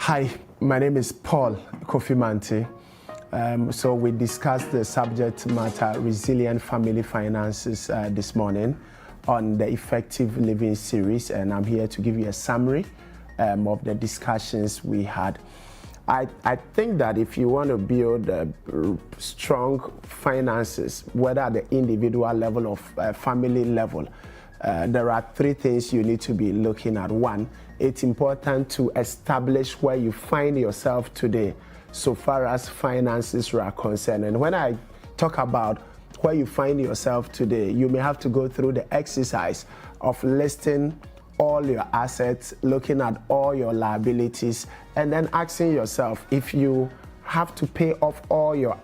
Hi, my name is Paul Kofi Mante. So we discussed the subject matter, resilient family finances, this morning on the Effective Living series, and I'm here to give you a summary of the discussions we had. I think that if you want to build strong finances, whether at the individual level or family level, there are three things you need to be looking at. One, it's important to establish where you find yourself today so far as finances are concerned. And when I talk about where you find yourself today, you may have to go through the exercise of listing all your assets, looking at all your liabilities, and then asking yourself, if you have to pay off all your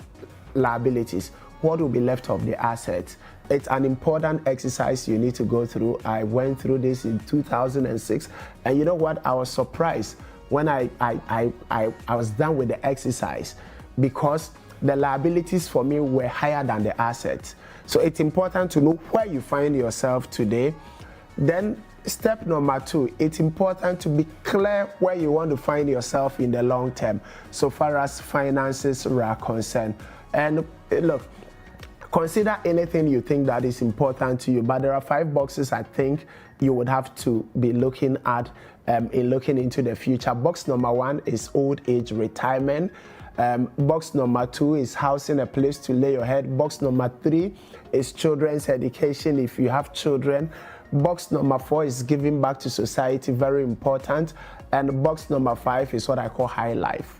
liabilities, what will be left of the assets? It's an important exercise you need to go through. I went through this in 2006, and you know what? I was surprised when I was done with the exercise, because the liabilities for me were higher than the assets. So it's important to know where you find yourself today. Then step number two, it's important to be clear where you want to find yourself in the long term so far as finances are concerned. And look, consider anything you think that is important to you, but there are 5 boxes I think you would have to be looking at in looking into the future. Box number 1 is old age retirement. Box number 2 is housing, a place to lay your head. Box number 3 is children's education if you have children. Box number 4 is giving back to society, very important. And box number 5 is what I call high life.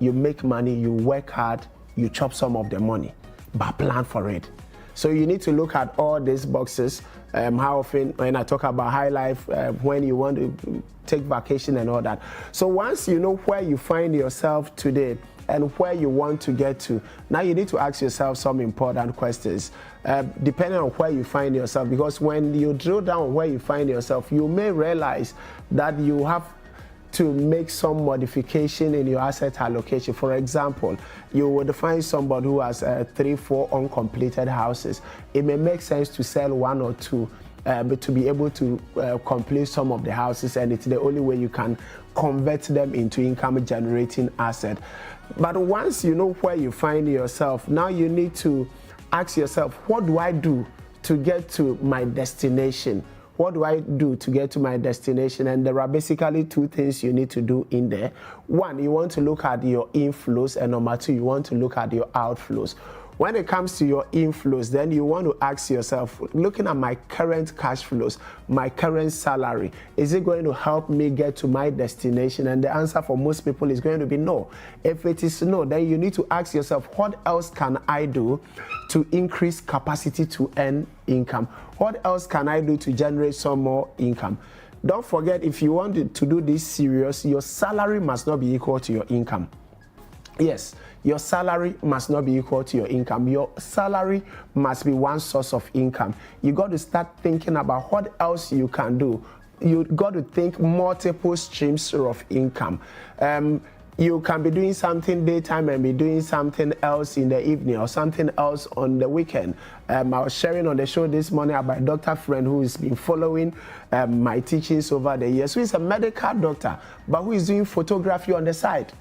You make money, you work hard, you chop some of the money, but plan for it. So you need to look at all these boxes. How often, when I talk about high life, when you want to take vacation and all that. So once you know where you find yourself today and where you want to get to, now you need to ask yourself some important questions, depending on where you find yourself. Because when you drill down where you find yourself, you may realize that you have to make some modification in your asset allocation. For example, you would find somebody who has 3-4 uncompleted houses. It may make sense to sell 1 or 2, but to be able to complete some of the houses, and it's the only way you can convert them into income generating asset. But once you know where you find yourself, now you need to ask yourself, what do I do to get to my destination? What do I do to get to my destination? And there are basically 2 things you need to do in there. 1, you want to look at your inflows, and number 2, you want to look at your outflows. When it comes to your inflows, then you want to ask yourself, looking at my current cash flows, my current salary, is it going to help me get to my destination? And the answer for most people is going to be no. If it is no, then you need to ask yourself, what else can I do to increase capacity to earn income? What else can I do to generate some more income? Don't forget, if you want to do this serious, your salary must not be equal to your income. Yes, your salary must not be equal to your income. Your salary must be one source of income. You got to start thinking about what else you can do. You got to think multiple streams of income. You can be doing something daytime and be doing something else in the evening, or something else on the weekend. I was sharing on the show this morning about a doctor friend who has been following my teachings over the years, who is a medical doctor, but who is doing photography on the side.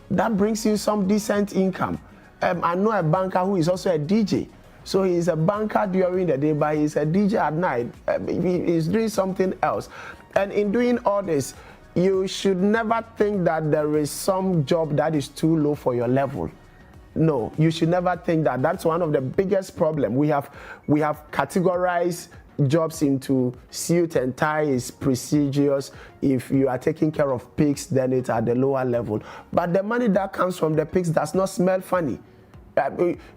That brings you some decent income. I know a banker who is also a DJ. So he's a banker during the day, but he's a DJ at night. He's doing something else. And in doing all this, you should never think that there is some job that is too low for your level. No, you should never think that. That's one of the biggest problems. We have categorized jobs into suit and tie is prestigious. If you are taking care of pigs, then it's at the lower level. But the money that comes from the pigs does not smell funny.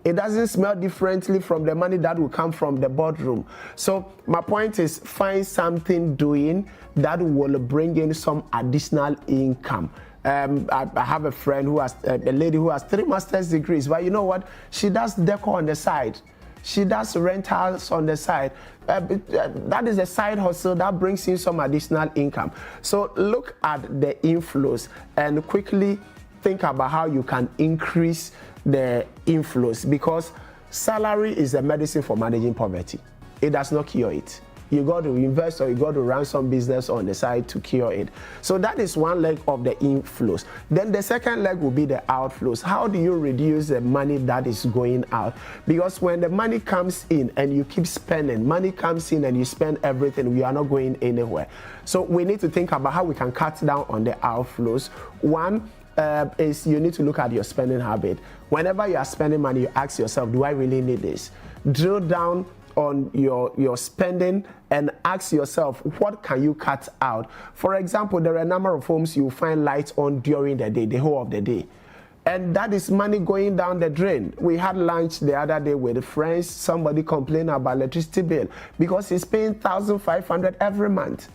It doesn't smell differently from the money that will come from the boardroom. So my point is, find something doing that will bring in some additional income. I have a friend who has a lady who has 3 master's degrees, but you know what? She does decor on the side. She does rentals on the side. That is a side hustle that brings in some additional income. So look at the inflows and quickly think about how you can increase the inflows, because salary is a medicine for managing poverty. It does not cure it. you got to invest or you got to run some business on the side to cure it. So that is one leg of the inflows. Then the second leg will be the outflows. How do you reduce the money that is going out? Because when the money comes in and you keep spending, money comes in and you spend everything, we are not going anywhere. So we need to think about how we can cut down on the outflows. One is you need to look at your spending habit. Whenever you are spending money, you ask yourself, do I really need this? Drill down on your spending and ask yourself, what can you cut out? For example, there are a number of homes you find lights on during the day, the whole of the day. And that is money going down the drain. We had lunch the other day with friends. Somebody complained about electricity bill because he's paying $1,500 every month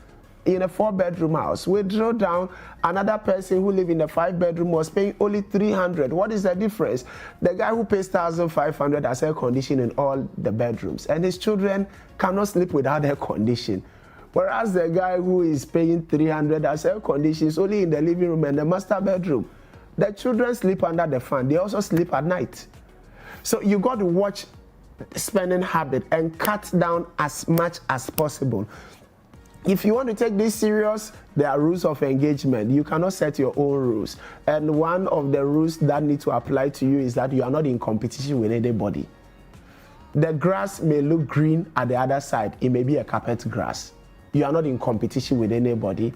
in a 4-bedroom house. We drill down, another person who live in a 5-bedroom was paying only $300. What is the difference? The guy who pays $1,500 has air conditioning in all the bedrooms, and his children cannot sleep without air conditioning. Whereas the guy who is paying $300 has air conditioning is only in the living room and the master bedroom. The children sleep under the fan. They also sleep at night. So you got to watch spending habit and cut down as much as possible. If you want to take this serious, there are rules of engagement. You cannot set your own rules. And one of the rules that need to apply to you is that you are not in competition with anybody. The grass may look green at the other side. It may be a carpet grass. You are not in competition with anybody.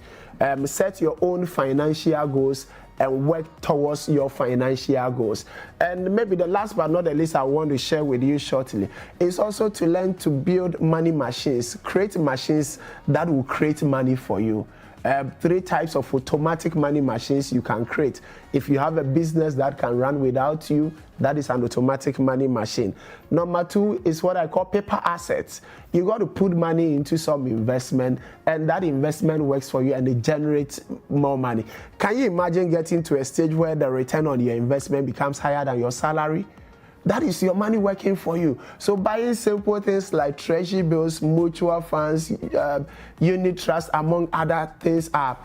Set your own financial goals and work towards your financial goals. And maybe the last but not the least I want to share with you shortly is also to learn to build money machines, create machines that will create money for you. 3 types of automatic money machines you can create. If you have a business that can run without you, that is an automatic money machine. Number 2 is what I call paper assets. You got to put money into some investment, and that investment works for you and it generates more money. Can you imagine getting to a stage where the return on your investment becomes higher than your salary? That is your money working for you. So buying simple things like treasury bills, mutual funds, unit trust, among other things, are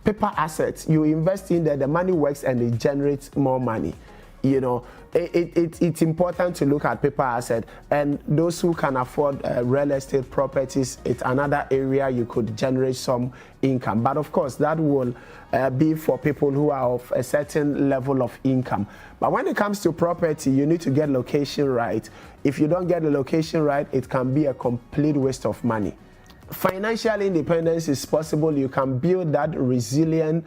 paper assets. You invest in there, the money works and it generates more money. You know, it's important to look at paper asset, and those who can afford real estate properties, it's another area you could generate some income. But of course, that will be for people who are of a certain level of income. But when it comes to property, you need to get location right. If you don't get the location right, it can be a complete waste of money. Financial independence is possible. You can build that resilient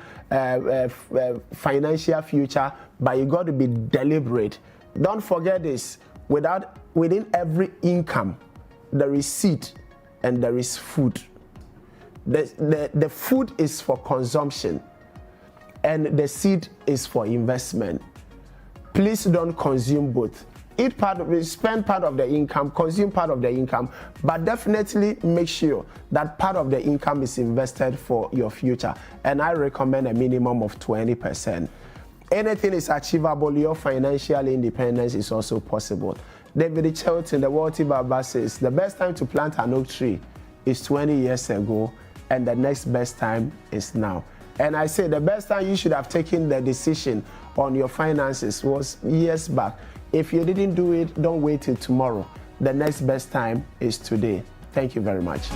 financial future, but you got to be deliberate. Don't forget this: within every income, there is seed and there is food. The food is for consumption, and the seed is for investment. Please don't consume both. Eat part of it, spend part of the income, consume part of the income, but definitely make sure that part of the income is invested for your future. And I recommend a minimum of 20%. Anything is achievable. Your financial independence is also possible. David Chelton, the Wealthy Baba, says the best time to plant an oak tree is 20 years ago, and the next best time is now. And I say the best time you should have taken the decision on your finances was years back. If you didn't do it, don't wait till tomorrow. The next best time is today. Thank you very much.